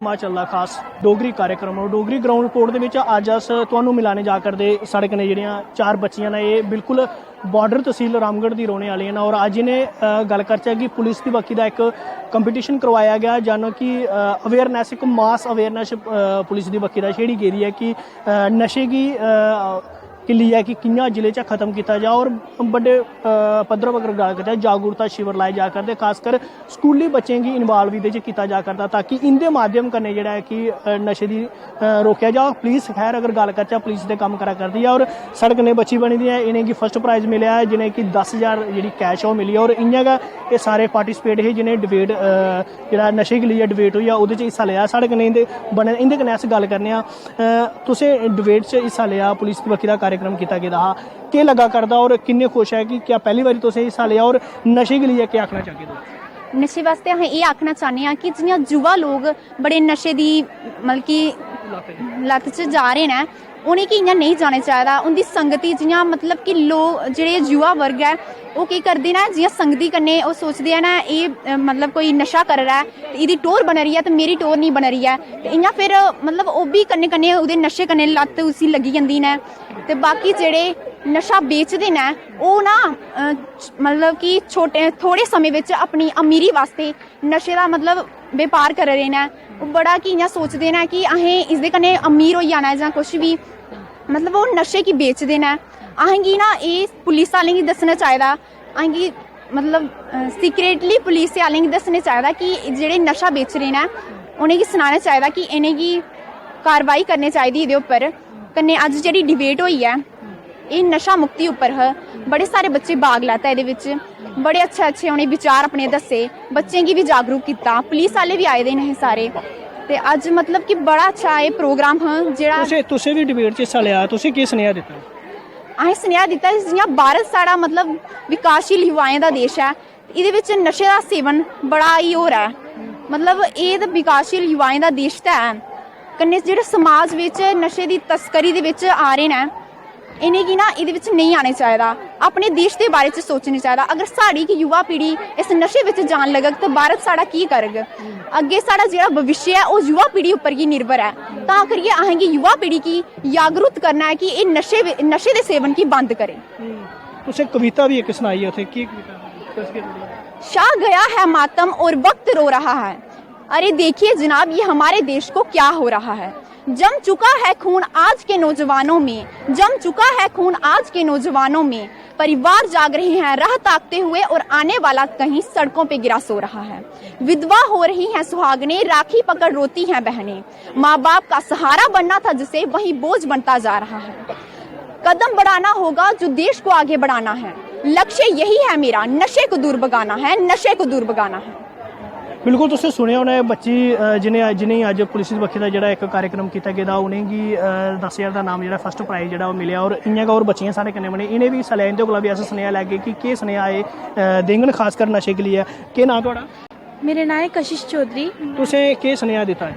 हिमाचल का खास डोगरी कार्यक्रम और डोगरी ग्राउंड रिपोर्ट के अज अस तुहानूं मिलाने जा करदे साढ़े कन्नै जिहड़ियां चार बच्चियां ने ये बिल्कुल बॉर्डर तहसील रामगढ़ की रोने वाली ने और अज इन्हें गल करचै कि पुलिस की बक्खी का एक कंपीटिशन करवाया गया जानो कि अवेयरनैस एक मास अवेयरनैस पुलिस की बक्खी का छेड़ी गेदी है कि नशे की लिए कि कि'यां जिले च खत्म किया जाए और बड़े पद्धर पर गल करते जागरूकता शिविर लाए जा करते खासकर स्कूली बच्चों की इन्वाल्व ये किया जा करता ताकि इंदे माध्यम कन्नै जेह्ड़ा है कि नशे की रोकया जाओ। पुलिस खैर अगर गल करचै पुलिस दे कम्म करा करदी है और साढ़े कन्नै बच्ची बनी दी है इन्हें फर्स्ट प्राइज़ मिले है जिन्हें कि 10,000 जी कैश वो मिली है और इ'यां गै ये सारे पार्टिसिपेट हे जिन्हें डिबेट जेह्ड़ा नशे के लिए डिबेट होई ओह्दे च हिस्सा लिया। साढ़े कन्नै इंदे कन्नै अस गल करने तुसें डिबेट च हिस्सा लिया पुलिस की बक्खी दा कार्यक्रम किया गया हा क्या लगा करदा और किन्ने खुश है कि क्या पहली बारी तुसें हिस्सा लिया और नशे के लिए क्या आखना चाहिए? नशे वास्ते अस ये आखना चाहते हैं कि जियां युवा लोग बड़े नशे की मतलब कि लत च जा रहे हैं उन्हें कि इ'यां नहीं जाना चाहिए। उनकी संगति जियां मतलब कि लोग जेह्ड़े युवा वर्ग है वो केह् करदे न जियां संगति कन्नै वो सोचते हैं ना ये मतलब कोई नशा कर रहा है तो इसदी टोर बन रही है तो मेरी टोर नहीं बन रही है तो इ'यां फिर मतलब वो भी कन्नै कन्नै ओह्दे नशे कन्नै लत्त उसी लगी जंदी न। ते बाकी जेह्ड़े नशा बेचदे न ओह् ना मतलब कि थोड़े समय बिच अपनी अमीरी वास्ते नशे का मतलब व्यापार कर रहे हैं। वो बड़ा कि इ'यां सोचते न कि असें इसदे कन्नै अमीर होई जाना जां कुछ भी मतलब वो नशे की बेचदे न। असेंगी ना ये पुलिस आह्लें गी दस्सना चाहिदा असेंगी मतलब सीक्रेटली पुलिस आह्लें गी दस्सना चाहिदा कि जेह्ड़े नशा बेच रहे न उ'नेंगी सनाना चाहिदा कि इ'नेंगी कार्रवाई करनी चाहिदी एह्दे उप्पर। कन्नै अज्ज जेह्ड़ी डिबेट होई है एह् नशा मुक्ति उप्पर है बड़े सारे बच्चे भाग लैता एह्दे विच बड़े अच्छे उ'नें विचार अपने दस्से बच्चें गी भी जागरूक किया पुलिस आह्ले भी आए दे न सारे ते अज्ज मतलब कि बड़ा अच्छा एह् प्रोग्राम हा जेह्ड़ा तुसें भी डिबेट च हिस्सा लिया तुसें केह् सनेहा दित्ता? असें सनेहा दित्ता जियां भारत साढ़ा मतलब विकासशील युवाएं दा देश है एह्दे विच नशे दा सेवन बड़ा ही हो रहा है मतलब एह् विकासशील युवाएं दा देश ते है। कन्नै जेह्ड़े समाज विच नशे दी तस्करी दे विच आ रहे न इनेंगी ना एह्दे विच नहीं आना चाहिदा अपने देश के बारे च सोचना चाहिदा। अगर साड़ी की युवा पीढ़ी इस नशे विच जान लगग तो भारत साढ़ा की करग अगे साढ़ा जेह्ड़ा भविष्य है वो युवा पीढ़ी उपर ही निर्भर है। तां करियै असेंगी युवा पीढ़ी की जागरूक करना है कि ये नशे दे सेवन की बंद करे। तुसें कविता भी एक सुनाई है उत्थे की कविता? शाह गया है मातम और वक्त रो रहा है अरे देखिए जनाब ये हमारे देश को क्या हो रहा है। जम चुका है खून आज के नौजवानों में जम चुका है खून आज के नौजवानों में परिवार जाग रहे हैं राह ताकते हुए और आने वाला कहीं सड़कों पे गिरा सो रहा है। विधवा हो रही हैं सुहागनें राखी पकड़ रोती हैं बहनें माँ बाप का सहारा बनना था जिसे वही बोझ बनता जा रहा है। कदम बढ़ाना होगा जो देश को आगे बढ़ाना है लक्ष्य यही है मेरा नशे को दूर भगाना है नशे को दूर भगाना है। बिल्कुल तुसें सुनिया उन्हें बच्ची जिन्हें अज पुलिस बक्खी का जो एक कार्यक्रम किया गया उन्हेंगी 10,000 का नाम जो फर्स्ट प्राइज़ जो मिले और इ'यां गै होर बच्चियां साढ़े कन्नै बने इन्हें भी हिस्सा लिया इंदे कोला भी अस सनेहा लैगे कि केह् सनेहा एह् देङन खासकर नशे के लिए। केह् नाम थुआढ़ा? मेरा नाम है कशिश चौधरी। तुसें केह् सनेहा दित्ता?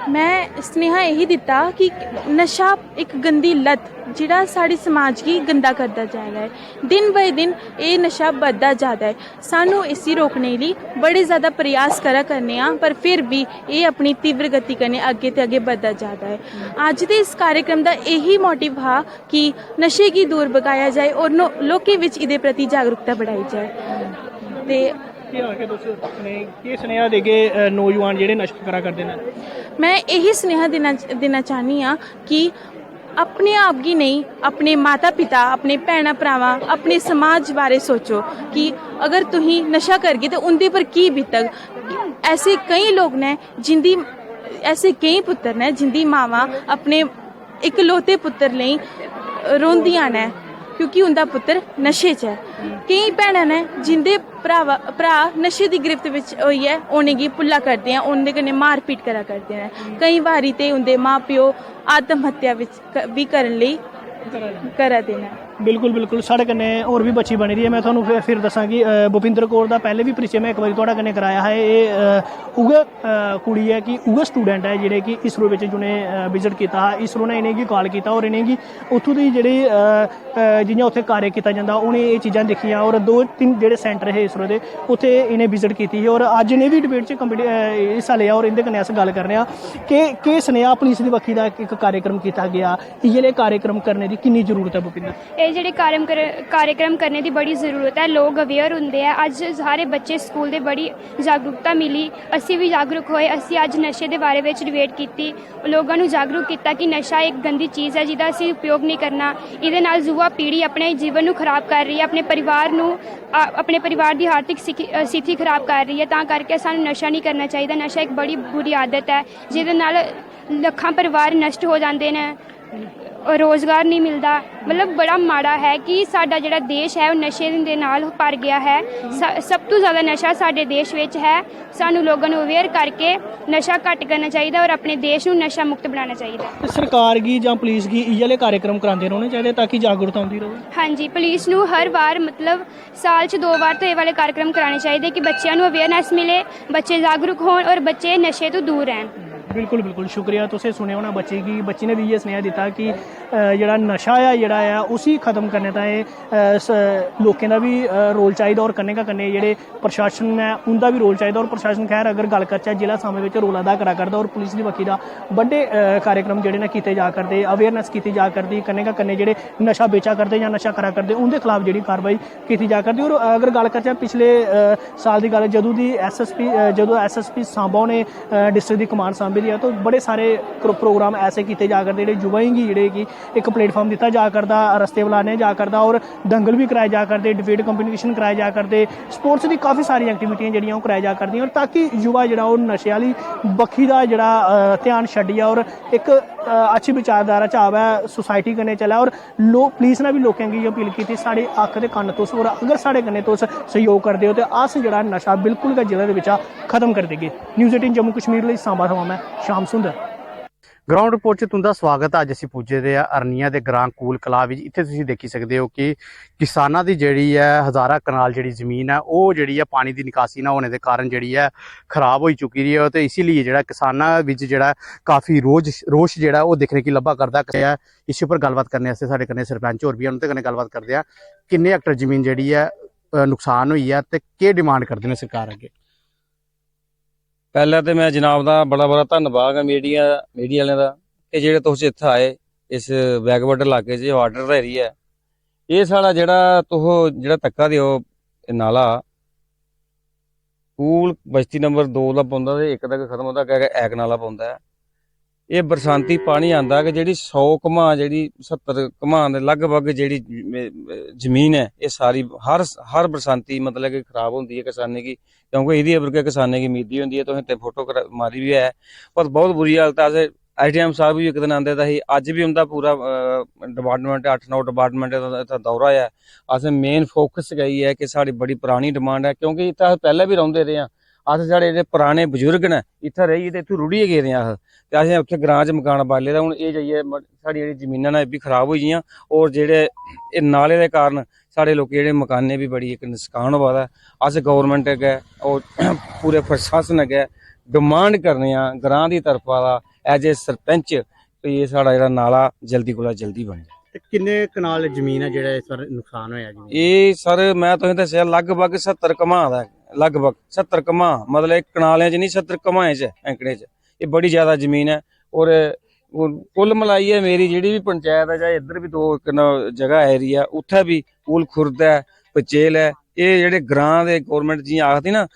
मैं स्नेहा यही दिता कि नशा एक गंदी लत जिहड़ा साढ़े समाज की गंदा करता जा रहा है दिन बाय दिन ये नशा बढ़ता जाता है। सानू इसी रोकने लिए बड़े ज़्यादा प्रयास करने पर फिर भी ये अपनी तीव्र गति करने अगे ते अगे बढ़ता जाता है। आज के इस कार्यक्रम का यही मोटिव हा कि नशे की दूर भगाया जाए और लोगों विच इहदे प्रति जागरूकता बढ़ाई जाए। ते स्नेहा देगे नौजवान जेह्ड़े नशा करा करदे न? मैं यही स्नेहा देना चाहनी हाँ कि अपने आप गी नहीं अपने माता पिता अपने भैन भरावां अपने समाज बारे सोचो कि अगर तुही नशा करगे तो उनके पर की बीतग। ऐसे कई लोग ने जिंदी ऐसे कई पुत्तर ने जिंदी मावां अपने इकलौते पुत्तर लेई रोंदियां ने क्योंकि उनका पुत्र नशे च है। कई भैनां ने जिंदे भरा नशे की गिरफ्त विच होइयै उनेंगी भुल्ला करते हैं उनके कन्नै मार पीट करा करते हैं। कई बारी ते उनके माँ प्यो आत्म हत्या भी करने करा दे न। बिल्कुल बिल्कुल साढ़े कन्नै होर भी बच्ची बनी दी है। मैं थुहानूं फिर दस्सां कि भुपिंदर कौर दा पैह्ले भी परिचय मैं इक बारी तुहाड़े कन्नै कराया है। एह् उ'ऐ कुड़ी है कि उ'ऐ स्टूडेंट है जेह्ड़े कि इसरो बिच जि'नें विजिट कीता हा। इसरो ने इ'नेंगी कॉल कीता और इ'नेंगी उत्थूं दी जेह्ड़ी जि'यां उत्थे कार्य कीता जांदा उ'नें एह् चीज़ां दिक्खियां और 2-3 जेह्ड़े सेंटर हे इसरो दे उत्थे इ'नें विजिट कीती ही और अज्ज इ'नें भी डिबेट च हिस्सा लिया और इंदे कन्नै अस गल्ल करने आं कि केह् सनेहा पुलिस दी बक्खी दा इक कार्यक्रम कीता गया। इ'यै जेह् कार्यक्रम करने दी किन्नी जरूरत है भुपिंदर? ਇਹ ਜਿਹੜੇ कार्यक्रम करने की बड़ी ज़रूरत है। लोग अवेयर होंगे है। अज सारे बच्चे स्कूल दे बड़ी जागरूकता मिली। असी भी जागरूक होए। असी अज नशे के बारे में डिबेट की, लोगों को जागरूक किया कि नशा एक गंदी चीज़ है जिसका असी उपयोग नहीं करना। ये युवा पीढ़ी अपने जीवन को खराब कर रही है, अपने परिवार की आर्थिक स्थिति खराब कर रही है। तां करके सानू नशा नहीं करना चाहिए। नशा एक बड़ी बुरी आदत है जिहदे नाल लखां परिवार नष्ट हो जाते हैं, रोज़गार नहीं मिलता। मतलब बड़ा माड़ा है कि साडा जिहड़ा देश है वो नशे दे नाल भर गया है। सब तो ज़्यादा नशा साडे देश विच है। सानू लोगों को अवेयर करके नशा घट करना चाहिए और अपने देश को नशा मुक्त बनाना चाहिए। सरकार गी जां पुलिस गी इ'यै जेह् कार्यक्रम करांदे रौह्ने चाहिए ताकि जागरूकता आउंदी रहे। हाँ जी, पुलिस नू हर बार मतलब साल च 2 बार तो ये वाले कार्यक्रम कराने चाहिए कि बच्चों को अवेयरनैस मिले, बच्चे जागरूक होन और बच्चे नशे तो दूर रहन। बिल्कुल बिल्कुल शुक्रिया। तुसें सुने होना बच्ची ने भी इ'यै सनेहा दित्ता कि जेह्ड़ा नशा है जेह्ड़ा है उसी खत्म करने ताईं लोकें दा भी रोल चाहिए और कन्नै गै कन्नै जेह्ड़े प्रशासन है उंदा भी रोल चाहिए। और प्रशासन खैर अगर गल्ल करचै जिला सामे बिच रोल अदा करा करदा और पुलिस दी बक्खी दा बड्डे कार्यक्रम जेह्ड़े ने कीते जा करदे, अवेयरनैस कीती जा करदी, कन्नै गै कन्नै जेह्ड़े नशा बेचा करदे जां नशा करा करदे उंदे खिलाफ जेह्ड़ी कार्रवाई कीती जा करदी। और अगर गल्ल करचै पिछले साल दी गल्ल जदों SSP सांबा ने डिस्ट्रिक्ट दी कमान सांभी दी है तो बड़े सारे प्रोग्राम ऐसे किए जा करते जेह्ड़े युवाएं गी जेह्ड़े कि एक प्लेटफॉर्म दिता जा करदा, रस्ते बुलाने जा करदा और दंगल भी कराए जा करदे, डिबेट कंपीटिशन कराए जा करदे, स्पोर्ट्स दी काफ़ी सारी एक्टिविटियां जेह्ड़ियां ओह् कराई जा करदियां और ताकि युवा जेह्ड़ा ओह् नशे आह्ली बक्खी दा जेह्ड़ा ध्यान छड्डियै और एक अच्छी विचारधारा च आवै, सोसाइटी कन्नै चलै। और पुलिस ने भी लोकें गी अपील की साढ़े अक्ख ते कन्न तुस और अगर साढ़े कन्नै तुस सहयोग करदे हो तो अस जेह्ड़ा नशा बिल्कुल गै जिले दे बिच्चा खत्म करी देगे। न्यूज़ 18 जम्मू कश्मीर ਲਈ सांबा थमां मैं शाम सुंदर। ग्राउंड रिपोर्ट 'ਚ तुंदा स्वागत है। अज असीं पुज्जे दे आ अरनिया दे ग्रां कूल कला विच। इत्थे तुसीं देखी सकदे हो कि किसानां दी जेह्ड़ी है हज़ारा कनाल जेह्ड़ी ज़मीन है वो जेह्ड़ी है पानी दी निकासी ना होने के कारण जेह्ड़ी है खराब हो चुकी है। तो इसीलिए जेह्ड़ा किसानां विच जेह्ड़ा काफ़ी रोश जेह्ड़ा वो दिखने की लब्भा करदा है। इस उप्पर गलबात करने वास्ते साडे कन्नै सरपंच होर भी उंदे कन्नै गलबात करदे आ। किन्ने हेक्टर जमीन जेह्ड़ी है नुकसान हुई है ते केह् डिमांड करदे ने सरकार अग्गे? पहले तो मैं जनाब का बड़ा बड़ा धन्नवाद है मीडिया वाले का कि जेह्ड़े तुस इत्थे आए इस बैकवर्ड इलाके च वाटर दा एरिया है। ये साढ़ा जेह्ड़ा तक्का दे नाला कूल बस्ती नंबर 2 दा पौंदा ते 1 तक खत्म होंदा ऐक नाला पौंदा है। ये बरसांती पानी आंदा कि जेह्ड़ी 100 घमा जेह्ड़ी 70 घमा दे लगभग जेह्ड़ी जमीन है ये सारी हर बरसांती मतलब कि खराब होंदी है किसाने की, क्योंकि एह्दी उप्पर गै किसाने की उम्मीद होंदी है। तुसें ते फोटो मारी भी है पर बहुत बुरी हालत है। अस ITM साहब भी एक दिन आंदे दा ही, अज भी उंदा पूरा डिपार्टमेंट 8-9 डिपार्टमेंट दा दौरा है। असें मेन फोकस गई है कि साड़ी बड़ी पुरानी डिमांड है, क्योंकि इत्थे अस पैह्ले भी रौंदे रेह् आं। अस साढ़े जेह्ड़े पुराने बजुर्ग न इत्थे रेहियै ते इत्थूं रुढ़ियै गेदे अस, ते असें उत्थे ग्रां च मकान बाले दा। हुण एह् जाइयै साढ़ी जेह्ड़ी जमीनां न एह् बी खराब होई गेइयां और जेह्ड़े एह् नाले दे कारण साढ़े लोकें जेह्ड़े मकानें बी बड़ी इक नुकसान होआ दा। अस गौरमेंट अग्गै और पूरे प्रशासन अग्गै डिमांड करने आं ग्रां दी तरफा दा एज ए सरपंच भी ये साढ़ा जेह्ड़ा नाला जल्दी कोला जल्दी बने। ते किन्ने कनाल जमीन है जेह्ड़ा इस बार नुकसान होया जी? ये सर मैं तुसें दस्सेआ लगभग 70 घमा दा, लगभग 70 घमा मतलब एक कनालें च नहीं 70 घमाएं च एंकड़े च। ये बड़ी ज्यादा जमीन है और कुल मलाइयै मेरी जेह्ड़ी भी पंचायत है, चाहे इधर भी 2 जगह एरिया उत्थे भी कूल खुर्द है, पचेल है, ये जेह्ड़े ग्रां दे गौरमेंट जियां आखदी ना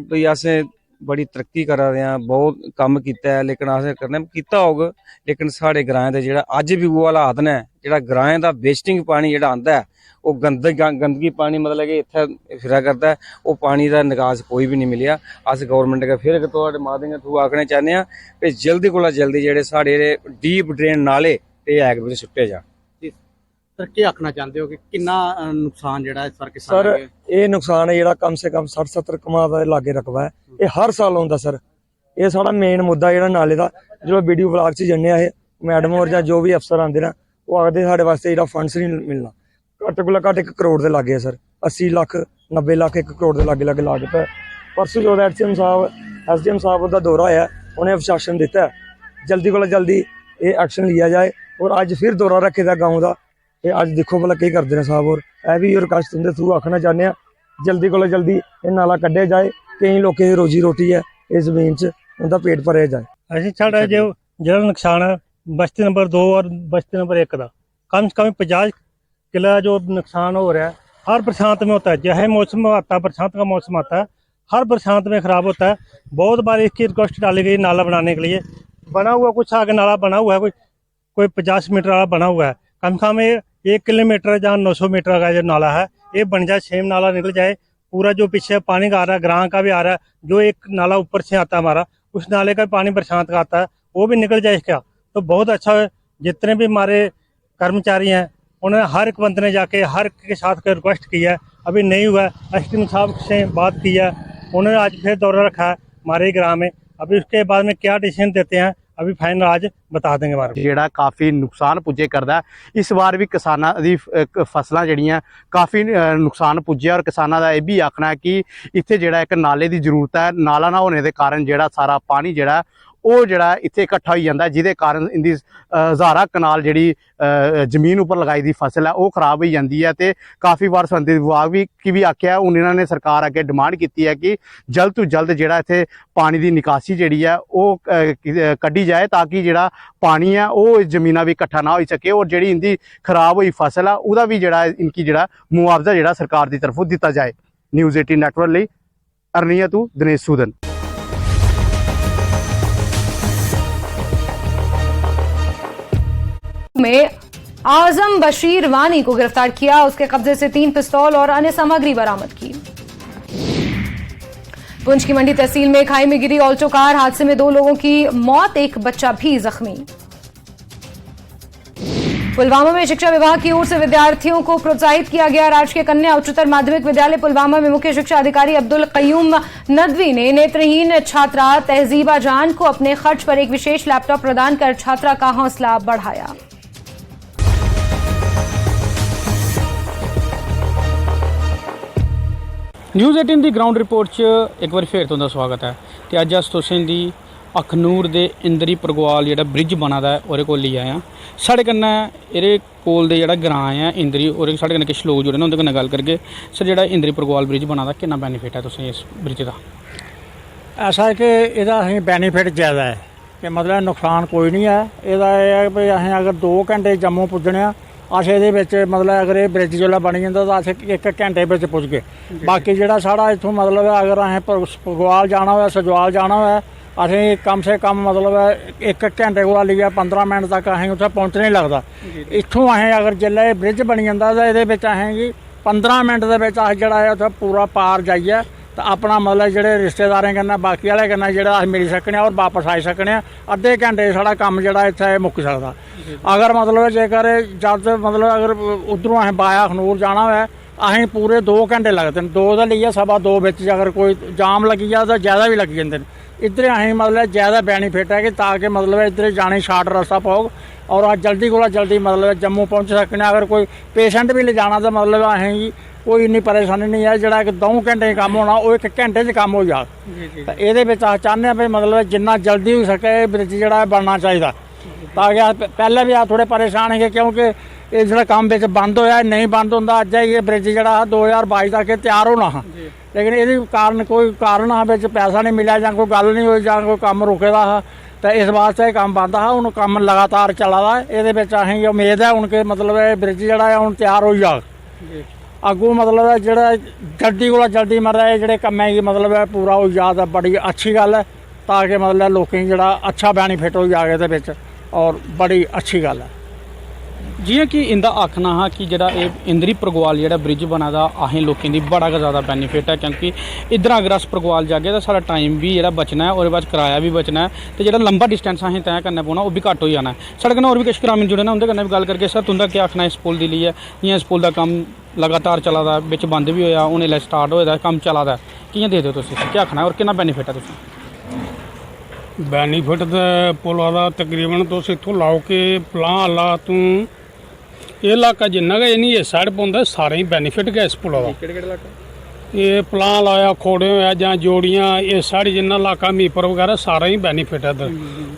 भी असें बड़ी तरक्की करा दे आं, बहुत कम्म कीता है, लेकिन असें करने कीता होग लेकिन साढ़े ग्राएं दे जेह्ड़ा अज्ज भी वो हालात ने, जेह्ड़ा ग्राएं दा वेस्टिंग पानी जेह्ड़ा आंदा है वो गंदगी पानी मतलब कि इत्थे फिरा करदा है, वो पानी दा निकास कोई भी नहीं मिलेआ। अस गौरमेंट अग्गै फिर तुहाडे माध्यम दे थ्रू आखना चाहने आं कि जल्दी कोला जल्दी जेह्ड़े साढ़े डीप ड्रेन नाले ते ऐग बिच सुट्टे जान। सर केह् आखना चाहते हो कि किन्ना नुकसान जेह्ड़ा इस बार किसान सर ये नुकसान है जेह्ड़ा कम से कम 60-70 कमा दा लागे रकबा है, ये हर साल होंदा सर। ये साढ़ा मेन मुद्दा जेह्ड़ा नाले दा, जो वीडियो ब्लॉग च जन्ने अस मैडम और जां जो भी अफसर आंदे ना वो आखदे साढ़े वास्ते जेह्ड़ा फंड्स नहीं मिलना। ਘੱਟ ਕੋਲ ਘੱਟ 1 ਕਰੋੜ ਦੇ ਲਾਗੇ ਆ ਸਰ। 80 ਲੱਖ 90 ਲੱਖ 1 ਕਰੋੜ ਦੇ ਲਾਗੇ ਲਾਗਤ ਹੈ। ਪਰਸੋਂ ਜਦੋਂ ਐਸਡੀਐਮ ਸਾਹਿਬ ਦਾ ਦੌਰਾ ਹੋਇਆ, ਉਹਨੇ ਅਨੁਸ਼ਾਸਨ ਦਿੱਤਾ ਹੈ, ਜਲਦੀ ਕੋਲ ਜਲਦੀ ਇਹ ਐਕਸ਼ਨ ਲਿਆ ਜਾਏ। ਔਰ ਅੱਜ ਫਿਰ ਦੌਰਾ ਰੱਖੇ ਦਾ ਗਾਉਂ ਦਾ, ਤੇ ਅੱਜ ਦੇਖੋ ਭਲਾ ਕੀ ਕਰਦੇ ਨੇ ਸਾਹਿਬ। ਔਰ ਇਹ ਵੀ ਰਿਕਵੈਸਟ ਦੇ ਥਰੂ ਆਖਣਾ ਚਾਹੁੰਦੇ ਆ, ਜਲਦੀ ਕੋਲ ਜਲਦੀ ਇਹ ਨਾਲਾ ਕੱਢਿਆ ਜਾਏ। ਕਈ ਲੋਕਾਂ ਦੀ ਰੋਜੀ ਰੋਟੀ ਹੈ ਇਸ ਜ਼ਮੀਨ 'ਚ, ਉਹਦਾ ਪੇਟ ਭਰਿਆ ਜਾਏ। ਅਸੀਂ ਸਾਡਾ ਜਿਹੜਾ ਨੁਕਸਾਨ ਹੈ बस्ती नंबर 2 और बस्ती नंबर 1 का कम से कम 50 किला जो नुकसान हो रहा है, हर बरसात में होता है। चाहे मौसम आता है, बरसात का मौसम आता है, हर बरसात में ख़राब होता है। बहुत बार इसकी रिक्वेस्ट डाली गई नाला बनाने के लिए, बना हुआ कुछ आगे नाला बना हुआ है, कोई 50 मीटर वाला बना हुआ है। कम से कम 1 किलोमीटर जहाँ 900 मीटर का जो नाला है ये बन जाए, सेम नाला निकल जाए। पूरा जो पीछे पानी का आ रहा है, ग्रां का भी आ रहा है, जो एक नाला ऊपर से आता है हमारा, उस नाले का पानी बरसात का आता है, वो भी निकल जाए इसका, तो बहुत अच्छा है। जितने भी हमारे कर्मचारी हैं उन्होंने हर एक बंदे ने जाके हर के साथ रिक्वेस्ट किया है, अभी नहीं हुआ है। एसडीएम साहब से बात की है, उन्होंने आज फिर दौरा रखा है हमारे ग्राम में। अभी उसके बाद में क्या डिसीजन देते हैं अभी फाइनल आज बता देंगे हमारे। ਜਿਹੜਾ ਕਾਫੀ ਨੁਕਸਾਨ ਪੁੱਜੇ ਕਰਦਾ। ਇਸ ਵਾਰ ਵੀ ਕਿਸਾਨਾਂ ਦੀ ਫਸਲਾਂ ਜਿਹੜੀਆਂ ਕਾਫੀ ਨੁਕਸਾਨ ਪੁੱਜਿਆ, ਔਰ ਕਿਸਾਨਾਂ ਦਾ ਇਹ ਵੀ ਆਖਣਾ ਹੈ ਕਿ ਇੱਥੇ ਜਿਹੜਾ ਇੱਕ ਨਾਲੇ ਦੀ ਜ਼ਰੂਰਤ ਹੈ। ਨਾਲਾ ਨਾ ਹੋਣੇ ਦੇ ਕਾਰਨ ਜਿਹੜਾ ਸਾਰਾ ਪਾਣੀ ਜਿਹੜਾ ਉਹ ਜਿਹੜਾ ਇੱਥੇ ਇਕੱਠਾ ਹੋਈ ਜਾਂਦਾ, ਜਿਹਦੇ ਕਾਰਨ ਇਹਦੀ ਹਜ਼ਾਰਾਂ ਕਨਾਲ ਜਿਹੜੀ ਜ਼ਮੀਨ ਉੱਪਰ ਲਗਾਈ ਦੀ ਫਸਲ ਹੈ ਉਹ ਖਰਾਬ ਹੋਈ ਜਾਂਦੀ ਹੈ। ਤੇ ਕਾਫੀ ਵਾਰ ਸੰਬੰਧਿਤ ਵਿਭਾਗ ਵੀ ਆਖਿਆ, ਹੁਣ ਇਹਨਾਂ ਨੇ ਸਰਕਾਰ ਅੱਗੇ ਡਿਮਾਂਡ ਕੀਤੀ ਹੈ ਕਿ ਜਲਦ ਤੋਂ ਜਲਦ ਜਿਹੜਾ ਇੱਥੇ ਪਾਣੀ ਦੀ ਨਿਕਾਸੀ ਜਿਹੜੀ ਹੈ ਉਹ ਕੱਢੀ ਜਾਏ, ਤਾਂ ਕਿ ਜਿਹੜਾ ਪਾਣੀ ਹੈ ਉਹ ਜ਼ਮੀਨਾਂ ਵੀ ਇਕੱਠਾ ਨਾ ਹੋ ਸਕੇ, ਔਰ ਜਿਹੜੀ ਇਹਦੀ ਖਰਾਬ ਹੋਈ ਫਸਲ ਆ ਉਹਦਾ ਵੀ ਜਿਹੜਾ ਇਨਕੀ ਜਿਹੜਾ ਮੁਆਵਜ਼ਾ ਜਿਹੜਾ ਸਰਕਾਰ ਦੀ ਤਰਫੋਂ ਦਿੱਤਾ ਜਾਏ। ਨਿਊਜ਼ 18 ਨੈਟਵਰਕ ਲਈ ਅਰਨੀਆ ਤੋਂ ਦਿਨੇਸ਼ ਸੂਦਨ। में आजम बशीर वानी को गिरफ्तार किया, उसके कब्जे से 3 पिस्तौल और अन्य सामग्री बरामद की। पुंछ की मंडी तहसील में खाई में गिरी ऑल्टो कार, हादसे में 2 लोगों की मौत, एक बच्चा भी जख्मी। पुलवामा में शिक्षा विभाग की ओर से विद्यार्थियों को प्रोत्साहित किया गया। राजकीय कन्या उच्चतर माध्यमिक विद्यालय पुलवामा में मुख्य शिक्षा अधिकारी अब्दुल कयूम नदवी ने नेत्रहीन छात्रा तहजीबा जान को अपने खर्च पर एक विशेष लैपटॉप प्रदान कर छात्रा का हौसला बढ़ाया। ਨਿਊਜ਼ 18 ਦੀ ਗਰਾਊਂਡ ਰਿਪੋਰਟ 'ਚ ਇੱਕ ਵਾਰ ਫੇਰ ਤੁਹਾਡਾ ਸਵਾਗਤ ਹੈ। ਤੇ ਅੱਜ ਸਟੇਸ਼ਨ ਦੀ ਅਖਨੂਰ ਦੇ ਇੰਦਰੀ ਪ੍ਰਗਵਾਲ ਜਿਹੜਾ ਬ੍ਰਿਜ ਬਣਾਦਾ ਹੈ ਉਹਦੇ ਕੋਲ ਹੀ ਆਇਆ। ਸਾਡੇ ਕन्नै ਇਹਦੇ ਕੋਲ ਦੇ ਜਿਹੜਾ ਗ੍ਰਾਂ ਆ ਇੰਦਰੀ, ਉਹਦੇ ਸਾਡੇ ਕन्नै कुछ लोग जुड़े ने, उनके कन्नै गल करके। सर ਜਿਹੜਾ ਇੰਦਰੀ ਪ੍ਰਗਵਾਲ ਬ੍ਰਿਜ ਬਣਾਦਾ ਕਿੰਨਾ ਬੈਨੀਫਿਟ ਹੈ ਤੁਸੀਂ ਇਸ ਬ੍ਰਿਜ ਦਾ? ऐसा है कि ਇਹਦਾ ਅਸੀਂ ਬੈਨੀਫਿਟ ਜ਼ਿਆਦਾ ਹੈ ਕਿ ਮਤਲਬ ਨੁਕਸਾਨ ਕੋਈ ਨਹੀਂ ਹੈ। ਇਹਦਾ ਇਹ ਹੈ ਵੀ ਅਸੀਂ ਅਗਰ 2 ਘੰਟੇ ਜੰਮੂ ਪੁੱਜਣੇ ਆ, ਅਸੀਂ ਇਹਦੇ ਵਿੱਚ ਮਤਲਬ ਅਗਰ ਇਹ ਬ੍ਰਿਜ ਜਿਹੜਾ ਬਣੀ ਜਾਂਦਾ ਤਾਂ ਅਸੀਂ 1 ਘੰਟੇ ਵਿੱਚ ਪੁੱਜ ਗਏ। ਬਾਕੀ ਜਿਹੜਾ ਸਾਡਾ ਇੱਥੋਂ ਮਤਲਬ ਅਗਰ ਅਸੀਂ ਭਗਵਾਲ ਜਾਣਾ ਹੋਇਆ, ਸਜਵਾਲ ਜਾਣਾ ਹੋਇਆ, ਅਸੀਂ ਕਮ ਸੇ ਕਮ ਮਤਲਬ 1 ਘੰਟੇ ਕੋਲ ਲਿਆ 15 ਮਿੰਟ ਤੱਕ ਅਸੀਂ ਉੱਥੇ ਪਹੁੰਚਣਾ ਹੀ ਲੱਗਦਾ। ਇੱਥੋਂ ਅਸੀਂ ਅਗਰ ਜਿੱਲੇ ਇਹ ਬ੍ਰਿਜ ਬਣੀ ਜਾਂਦਾ ਤਾਂ ਇਹਦੇ ਵਿੱਚ ਅਸੀਂ ਜੀ 15 ਮਿੰਟ ਦੇ ਵਿੱਚ ਅਸੀਂ ਜਿਹੜਾ ਹੈ ਉੱਥੇ ਪੂਰਾ ਪਾਰ ਜਾਈਏ ਤਾਂ ਆਪਣਾ ਮਤਲਬ ਜਿਹੜੇ ਰਿਸ਼ਤੇਦਾਰਾਂ ਕਰਨਾ, ਬਾਕੀ ਵਾਲੇ ਕਰਨਾ ਜਿਹੜਾ ਅਸੀਂ ਮਿਲ ਸਕਣੇ ਔਰ ਵਾਪਸ ਆ ਸਕਣੇ ਆ। ਅੱਧੇ ਘੰਟੇ ਸਾਡਾ ਕੰਮ ਜਿਹੜਾ ਇੱਥੇ ਮੁੱਕ ਸਕਦਾ। ਅਗਰ ਮਤਲਬ ਜੇਕਰ ਜਦ ਮਤਲਬ ਅਗਰ ਉੱਧਰੋਂ ਅਸੀਂ ਬਾਇਆ ਖਨੂਰ ਜਾਣਾ ਹੋਇਆ, ਅਸੀਂ ਪੂਰੇ 2 ਘੰਟੇ ਲੱਗਦੇ ਨੇ। 2 ਦਾ ਲਈਏ 2:15 ਵਿੱਚ ਅਗਰ ਕੋਈ ਜਾਮ ਲੱਗੀ ਜਾ ਤਾਂ ਜ਼ਿਆਦਾ ਵੀ ਲੱਗ ਜਾਂਦੇ ਨੇ। ਇੱਧਰ ਅਸੀਂ ਮਤਲਬ ਜ਼ਿਆਦਾ ਬੈਨੀਫਿਟ ਹੈ ਕਿ ਤਾਂ ਕਿ ਮਤਲਬ ਇੱਧਰ ਜਾਣੀ ਸ਼ਾਰਟ ਰਸਤਾ ਪਾਓ ਔਰ ਜਲਦੀ ਕੋਲ ਜਲਦੀ ਮਤਲਬ ਜੰਮੂ ਪਹੁੰਚ ਸਕਣੇ। ਅਗਰ ਕੋਈ ਪੇਸ਼ੈਂਟ ਵੀ ਲਿਜਾਣਾ ਤਾਂ ਮਤਲਬ ਅਸੀਂ ਕੋਈ ਇੰਨੀ ਪਰੇਸ਼ਾਨੀ ਨਹੀਂ ਹੈ। ਜਿਹੜਾ ਕਿ 2 ਘੰਟੇ ਕੰਮ ਹੋਣਾ ਉਹ 1 ਘੰਟੇ 'ਚ ਕੰਮ ਹੋ ਜਾ। ਤਾਂ ਇਹਦੇ ਵਿੱਚ ਅਸੀਂ ਚਾਹੁੰਦੇ ਹਾਂ ਵੀ ਮਤਲਬ ਜਿੰਨਾ ਜਲਦੀ ਹੋ ਸਕੇ ਇਹ ਬ੍ਰਿਜ ਜਿਹੜਾ ਬਣਨਾ ਚਾਹੀਦਾ, ਤਾਂ ਕਿ ਪਹਿਲਾਂ ਵੀ ਆ ਥੋੜ੍ਹੇ ਪਰੇਸ਼ਾਨ ਹੈਗੇ ਕਿਉਂਕਿ ਇਹ ਜਿਹੜਾ ਕੰਮ ਵਿੱਚ ਬੰਦ ਹੋਇਆ ਨਹੀਂ ਬੰਦ ਹੁੰਦਾ। ਅੱਜ ਇਹ ਬ੍ਰਿਜ ਜਿਹੜਾ 2022 ਤੱਕ ਤਿਆਰ ਹੋਣਾ ਹਾਂ, ਲੇਕਿਨ ਇਹਦੇ ਕਾਰਨ ਕੋਈ ਕਾਰਨ ਆ ਵਿੱਚ ਪੈਸਾ ਨਹੀਂ ਮਿਲਿਆ ਜਾਂ ਕੋਈ ਗੱਲ ਨਹੀਂ ਹੋਈ ਜਾਂ ਕੋਈ ਕੰਮ ਰੁਕੇਦਾ ਹਾਂ, ਤਾਂ ਇਸ ਵਾਸਤੇ ਇਹ ਕੰਮ ਬੰਦ ਆ। ਹੁਣ ਕੰਮ ਲਗਾਤਾਰ ਚੱਲਦਾ। ਇਹਦੇ ਵਿੱਚ ਅਸੀਂ ਉਮੀਦ ਹੈ ਹੁਣ ਕਿ ਮਤਲਬ ਇਹ ਬ੍ਰਿਜ ਜਿਹੜਾ ਹੁਣ ਤਿਆਰ ਹੋ ਜਾ ਅੱਗੋਂ ਮਤਲਬ ਜਿਹੜਾ ਜਲਦੀ ਕੋਲ ਜਲਦੀ ਮਤਲਬ ਇਹ ਜਿਹੜੇ ਕੰਮ ਹੈ ਮਤਲਬ ਪੂਰਾ ਹੋ ਜਾ ਤਾਂ ਬੜੀ ਅੱਛੀ ਗੱਲ ਹੈ, ਤਾਂ ਕਿ ਮਤਲਬ ਲੋਕਾਂ ਜਿਹੜਾ ਅੱਛਾ ਬੈਨੀਫਿਟ ਹੋ ਜਾਵੇ ਇਹਦੇ ਵਿੱਚ ਔਰ ਬੜੀ ਅੱਛੀ ਗੱਲ ਹੈ। जियां कि इंदा आखना हा कि जेह्ड़ा इंदरी प्रगवाल जेह्ड़ा ब्रिज बना दा असें लोकें दी बड़ा गै ज़्यादा बेनीफिट है, क्योंकि इद्धर अगर अस प्रगवाल जागे तो साढ़ा टाइम भी जेह्ड़ा बचना है, ओह्दे बाद किराया भी बचना है, तो जेह्ड़ा लंबा डिस्टेंस असें तय करना पौना ओह् भी घट्ट हो जाना है। साढ़े कन्नै होर भी किश ग्रामीण जुड़े ने, उं'दे कन्नै भी गल्ल करगे। सर तुं'दा क्या आखना इस पुल दी लेइयै? जियां इस पुल दा कम्म लगातार चला दा, बिच बंद भी होया, हून इसलै स्टार्ट होए दा, कम्म चला दा, कि'यां दे तुस क्या आखना है और किन्ना बेनीफिट है तुसें? बेनीफिट तो पुल दा तकरीबन तुस इत्थों लाओ कि पलां आला तूं ਇਹ ਇਲਾਕਾ ਜਿੰਨਾ ਕੁ ਨਹੀਂ ਇਸ ਸਾਈਡ ਪਉਂਦਾ ਸਾਰੇ ਹੀ ਬੈਨੀਫਿਟ ਗਿਆ ਇਸ ਪੁਲ ਦਾ। ਕਿਹੜੇ ਇਲਾਕਾ? ਇਹ ਪਲਾਂ ਲਾਇਆ ਖੋੜੇ ਹੋਇਆ ਜਾਂ ਜੋੜੀਆਂ ਇਹ ਸਾਰੀ ਜਿੰਨਾ ਇਲਾਕਾ ਮੀਪਰ ਵਗੈਰਾ ਸਾਰਾ ਹੀ ਬੈਨੀਫਿਟ ਹੈ ਇੱਧਰ।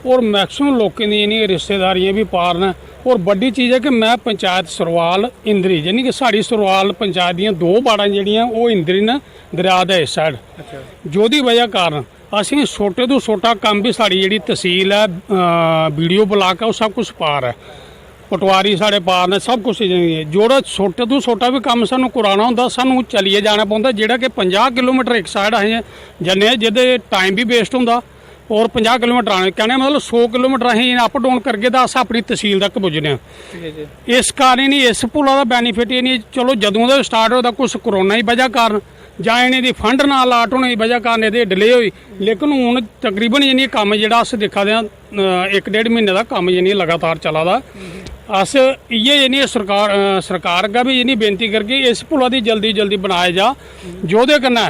ਔਰ ਮੈਕਸਿਮਮ ਲੋਕਾਂ ਦੀ ਇਹਨੀ ਰਿਸ਼ਤੇਦਾਰੀਆਂ ਵੀ ਪਾਰ ਨੇ। ਔਰ ਵੱਡੀ ਚੀਜ਼ ਹੈ ਕਿ ਮੈਂ ਪੰਚਾਇਤ ਸਰਵਾਲ ਇੰਦਰੀ ਯਾਨੀ ਕਿ ਸਾਡੀ ਸਰਵਾਲ ਪੰਚਾਇਤ ਦੀਆਂ 2 ਬਾੜਾਂ ਜਿਹੜੀਆਂ ਉਹ ਇੰਦਰੀ ਨੇ ਦਰਿਆ ਦਾ ਇਸ ਸਾਈਡ, ਜਿਹਦੀ ਵਜ੍ਹਾ ਕਾਰਨ ਅਸੀਂ ਛੋਟੇ ਤੋਂ ਛੋਟਾ ਕੰਮ ਵੀ ਸਾਡੀ ਜਿਹੜੀ ਤਹਿਸੀਲ ਹੈ ਵੀਡੀਓ ਬਲਾਕ ਹੈ ਉਹ ਸਭ ਕੁਝ ਪਾਰ ਹੈ। ਪਟਵਾਰੀ ਸਾਡੇ ਪਾਰ ਨੇ ਸਭ ਕੁਝ ਜਿਹੜਾ ਛੋਟੇ ਤੋਂ ਛੋਟਾ ਵੀ ਕੰਮ ਸਾਨੂੰ ਕਰਾਉਣਾ ਹੁੰਦਾ ਸਾਨੂੰ ਚਲੀਏ ਜਾਣਾ ਪੈਂਦਾ, ਜਿਹੜਾ ਕਿ 50 ਕਿਲੋਮੀਟਰ ਇੱਕ ਸਾਈਡ ਅਸੀਂ ਜੰਨੇ ਜਿਹਦੇ ਟਾਈਮ ਵੀ ਵੇਸਟ ਹੁੰਦਾ ਔਰ 50 ਕਿਲੋਮੀਟਰ ਆਣੇ ਕਹਿੰਦੇ ਮਤਲਬ 100 ਕਿਲੋਮੀਟਰ ਅਸੀਂ ਅਪ ਡਾਊਨ ਕਰਕੇ ਤਾਂ ਅਸਾਂ ਆਪਣੀ ਤਹਿਸੀਲ ਤੱਕ ਪੁੱਜਨੇ ਹਾਂ। ਇਸ ਕਾਰਨ ਹੀ ਇਸ ਪੁਲਾਂ ਦਾ ਬੈਨੀਫਿਟ ਇਹ ਨਹੀਂ ਚਲੋ ਜਦੋਂ ਦਾ ਸਟਾਰਟ ਹੋਦਾ ਕੁਝ ਕਰੋਨਾ ਦੀ ਵਜ੍ਹਾ ਕਾਰਨ ਜਾਂ ਇਹਨਾਂ ਦੀ ਫੰਡ ਨਾਲ ਅਲਾਟ ਹੋਣ ਦੀ ਵਜ੍ਹਾ ਕਾਰਨ ਇਹਦੇ ਡਿਲੇ ਹੋਈ, ਲੇਕਿਨ ਹੁਣ ਤਕਰੀਬਨ ਯਾਨੀ ਕੰਮ ਜਿਹੜਾ ਅਸੀਂ ਦੇਖਾ ਦਿਆਂ 1-1.5 ਮਹੀਨੇ ਦਾ ਕੰਮ ਯਾਨੀ ਲਗਾਤਾਰ ਚੱਲਾ ਦਾ। अस इयै यानी सरकार अग्गे भी यानी बेनती करके इस पुला दी जल्दी बनाया जा जोदे कन्नै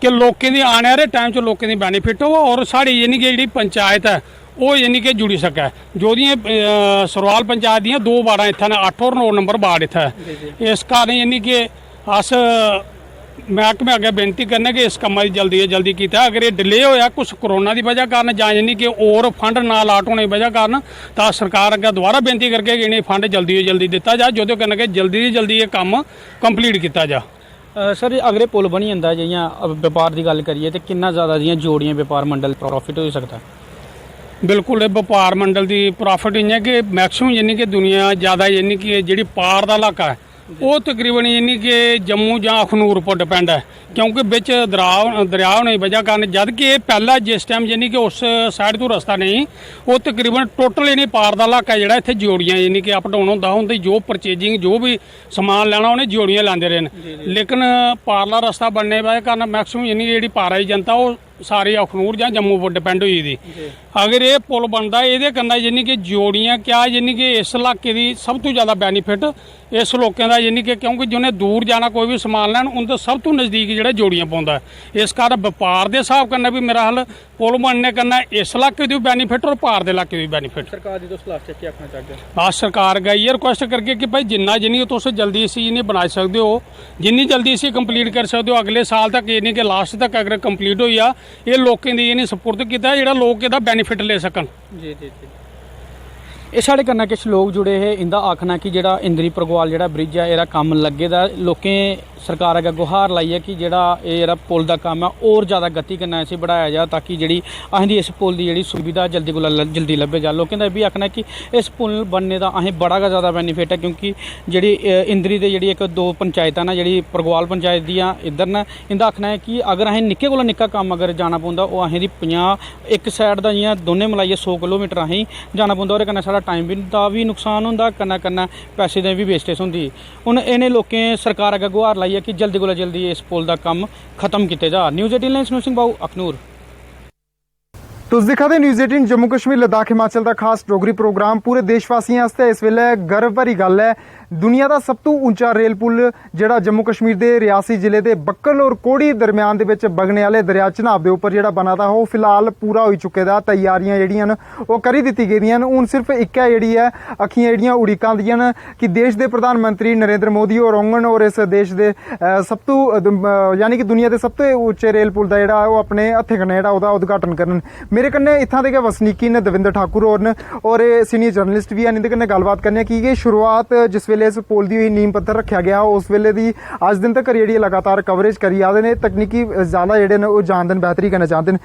कि लोकें दी आने आह्ले टाइम च लोकें दी बेनीफिट हो और साढ़ी यानी कि जेह्ड़ी पंचायत है वो यानी कि जुड़ी सकै। जोदियां सरवाल पंचायत दियां 2 वार्डां इत्थै न 8 और 9 नंबर वार्ड इत्थै इस कारण यानी कि अस महकमे अग्गे बेनती करने कि इस कम्मा दी जल्दी कीता। अगर ये डिले होया कुछ कोरोना की वजह कारण जां यानी कि और फंड ना अलाट होने की वजह कारण तो सरकार अग्गे दोबारा बेनती करके कि इन्हें फंड जल्दी दिता जा जोदे कन्नै कि जल्दी ये काम कंप्लीट किया जा। सर अगर ये पुल बनी जाता है जियां व्यापार की गल करिए तो कितना ज़्यादा जियां जोड़ियां व्यापार मंडल प्रॉफिट हो सकता है? बिल्कुल व्यापार मंडल की प्रॉफिट इ'यां कि मैक्सिमम यानी कि दुनिया ज़्यादा यानी कि जी पार का इलाका है वो तकरीबन यानी कि जम्मू या अखनूर पर डिपेंड है क्योंकि बिच दरिया होने की वजह कारण जद कि पहला जिस टाइम यानी कि उस साइड तो रस्ता नहीं वो तकरीबन टोटल यानी पार का इलाका जोड़ा इत्थे जोड़ियां यानी कि अप डाउन होंदा उंदी जो परचेजिंग जो भी समान लेना उन्हें जोड़ियां लैंदे रहे न। लेकिन पारला रस्ता बनने की वजह कारण मैक्सिमम यानी कि जी पारा दी जनता वो सारी अखनूर या जम्मू पर डिपेंड हुई दी। अगर ये पुल बनता ये कन्नै यानी कि जोड़ियां क्या यानी कि इस इलाके की सब तो ज़्यादा बेनीफिट इस लोगों का यानी कि क्योंकि जिन्हें दूर जाना कोई भी समान लैन उनका सब तो नज़दीक जो जोड़ियां पौंदा है। इस कारण व्यापार के हिसाब कन्नै भी मेरा हाल पुल बनने कन्नै इस इलाके की बेनीफिट और पार के इलाके की बेनीफिट। सरकार की तुस लास्ट क्या आखना चाहते हो? हाँ सरकार गा इयै रिक्वेस्ट करके कि भाई जिन्ना जिन्नी तुस जल्दी इसी इन्हें बना सकते हो जिन्नी जल्दी इसी कंप्लीट कर सकते हो अगले साल तक यानी कि लास्ट तक अगर कंप्लीट हो जा ये लोगों की यानी सपुर्द किया जेह्ड़ा लोग इसदा बेनीफिट ले सकन। जी ये साढ़े कन्नै किश लोग जुड़े हे इंदा आखना कि जेह्ड़ा इंदरी परगवाल जेह्ड़ा ब्रिज है एह्दा कम्म लग्गे दा लोकें सरकार अग्गे गुहार लाई है कि जेह्ड़ा पुल दा कम्म है और ज़्यादा गति कन्नै इसी बढ़ाया जा ताकि जेह्ड़ी असेंगी इस पुल दी जेह्ड़ी सुविधा जल्दी कोला जल्दी लब्भे जा। लोकें दा एह् बी आखना कि इस पुल बनने दा असें बड़ा गै ज़्यादा बेनीफिट है क्योंकि जेह्ड़ी इंदरी दे जेह्ड़ी 1-2 पंचायतां न जेह्ड़ी परगवाल पंचायत दियां इद्धर न इंदा आखना है कि अगर असें निक्के कोला निक्का कम्म अगर जाना पौंदा ओह् असेंगी 50 एक साइड दा जियां दोनें मिलाइयै 100 किलोमीटर असें जाना पौंदा ओह्दे कन्नै साढ़ा टाइम दा भी नुकसान होंदा कन्नै पैसे दी भी वेस्टेज होंदी। हुण इन्हें लोकें सरकार अग्गे गुहार लाई है कि जल्दी कोला जल्दी इस पुल दा कम्म खत्म किया जा। न्यूज़ 18 ਲਈ ਸਨੂ ਸਿੰਘ ਬਾਉ ਅਖਨੂਰ। तुस दिखा दे न्यूज़ 18 जम्मू कश्मीर लद्दाख हिमाचल का खास डोगरी प्रोग्राम पूरे देशवासियों आस्ते इस वेले गर्व भरी गल है दुनिया का सब तो ऊंचा रेल पुल जिहड़ा जम्मू कश्मीर के रियासी जिले के बक्कल और कोड़ी दरम्यान दे विच बगने वाले दरिया चनाब के उपर जिहड़ा बना था वो फिलहाल पूरा हो चुके दा। तैयारियां जिहड़ियां न वो करी दित्ती गेदियां न। हुण सिर्फ इक है जिहड़ी है अखियां जिहड़ियां उड़ीकां दियां न कि देश के प्रधानमंत्री नरेंद्र मोदी होर औंगन और इस देश के सब तो यानी कि दुनिया के सब तो ऊंचे रेल पुल का जिहड़ा वो अपने हत्थें कन्नै जिहड़ा ओहदा उद्घाटन करन। मेरे कन्नै इत्थां दे वसनीकी ने दविंदर ठाकुर होर न और सीनियर जर्नलिस्ट भी हैं इहदे कन्नै गलबात करने की ये शुरुआत जिस वेले इस पुल दी नींव पत्थर रखा गया उस वेले दी अज दिन तक जिहड़ी लगातार कवरेज करी आ रहे ने तकनीकी ज़्यादा जिहड़े न वो जानदे न बेहतरी करना चाहते हैं।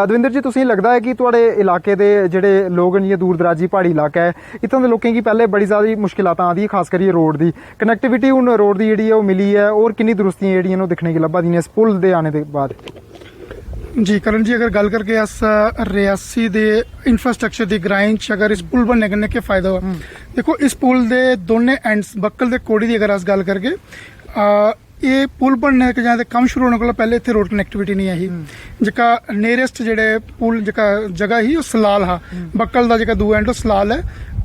दविंदर जी तुसीं लगदा है कि तुहाडे इलाके दे जिहड़े लोग न दूर दराजी पहाड़ी इलाका है इत्थों दे लोकें गी पहले बड़ी ज़्यादा मुश्किलात आंदी खास करियै रोड दी कनैक्टिविटी हुण रोड दी जिहड़ी है वो मिली है और किन्नी दुरुस्तियां जिहड़ियां न दिक्खने गी लब्भा दियां इस पुल दे आने दे बाद। जी करण जी अगर गल करके अस रियासी दे इंफ्रास्ट्रक्चर दी ग्राएं च अगर इस पुल बनने कन्नै केह् फायदा होआ देखो इस पुल दे दोने एंड्स बक्कल ते कोड़ी दी अगर अस गल करगे ये पुल बनने के जां कम शुरू होने कोला पहले इत्थे रोड कनैक्टिविटी नहीं आई जेका नियरेस्ट जेह्ड़े पुल जेका जगह ही ओह् सलाल हा बक्कल दा जेका दूआ एंड ओह् सलाल है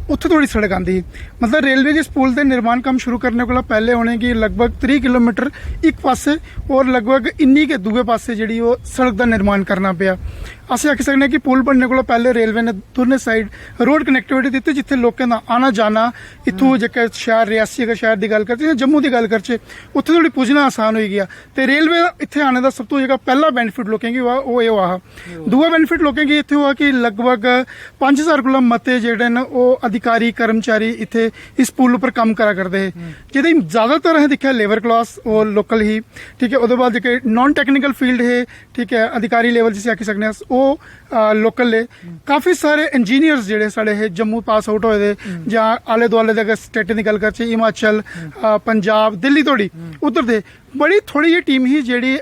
उत्थे थोड़ी सड़क आंदी ही मतलब रेलवे जिस पुल के निर्माण कम शुरू करने को पहले होने की लगभग 3 किलोमीटर एक पासे और लगभग इन्नी के दूए पासे जी सड़क का निर्माण करना पिया। ਅਸੀਂ ਆਖ ਸਕਦੇ ਕਿ ਪੁਲ ਬਣਨੇ ਕੋਲੋਂ ਪਹਿਲੇ ਰੇਲਵੇ ਨੇ ਦੋਨੇ ਸਾਈਡ ਰੋਡ ਕਨੈਕਟੀਵਿਟੀ ਦਿੱਤੀ, ਜਿੱਥੇ ਲੋਕਾਂ ਦਾ ਆਣਾ ਜਾਣਾ ਇੱਥੋਂ ਜੇਕਰ ਸ਼ਹਿਰ ਰਿਆਸੀ ਅਗਰ ਸ਼ਹਿਰ ਦੀ ਗੱਲ ਕਰਚੇ ਜਾਂ ਜੰਮੂ ਦੀ ਗੱਲ ਕਰਚੇ ਉੱਥੇ ਥੋੜੀ ਪੁੱਜਣਾ ਆਸਾਨ ਹੋਈ ਗਿਆ। ਤੇ ਰੇਲਵੇ ਇੱਥੇ ਆने ਦਾ ਸਭ ਤੋਂ ਜਿਹੜਾ ਪਹਿਲਾ ਬੈਨੀਫਿਟ ਲੋਕਾਂ ਕੀ ਉਹ ਇਹ ਆ। ਦੂਆ ਬੈਨੀਫਿਟ ਲੋਕਾਂ ਕੀ ਇੱਥੇ ਹੋਆ ਕਿ ਲਗਭਗ 5000 ਕੋਲੋਂ ਮਤੇ ਜਿਹੜੇ ਨੇ ਉਹ ਅਧਿਕਾਰੀ ਕਰਮਚਾਰੀ ਇੱਥੇ ਇਸ ਪੁਲ ਉੱਪਰ ਕੰਮ ਕਰਾ ਕਰਦੇ ਹੈ, ਜਿਹਦੇ ਜ਼ਿਆਦਾਤਰ ਹੈ ਦੇਖਿਆ ਲੇਬਰ ਕਲਾਸ ਉਹ ਲੋਕਲ ਹੀ, ਠੀਕ ਹੈ। ਉਹਦੇ ਬਾਅਦ ਜਿਹੜੇ ਨॉन ਟੈਕਨੀਕਲ फील्ड है, ठीक है, अधिकारी लेवल जिसे आखी सकते हैं वो लोकल है। काफ़ी सारे इंजीनियर्स जेडे साढ़े है जम्मू पास आउट होए दे जां आले दुआले दे अगर स्टेटें दी गल करचे हिमाचल पंजाब दिल्ली तोड़ी उधर दे बड़ी थोड़ी जी टीम ही जेडी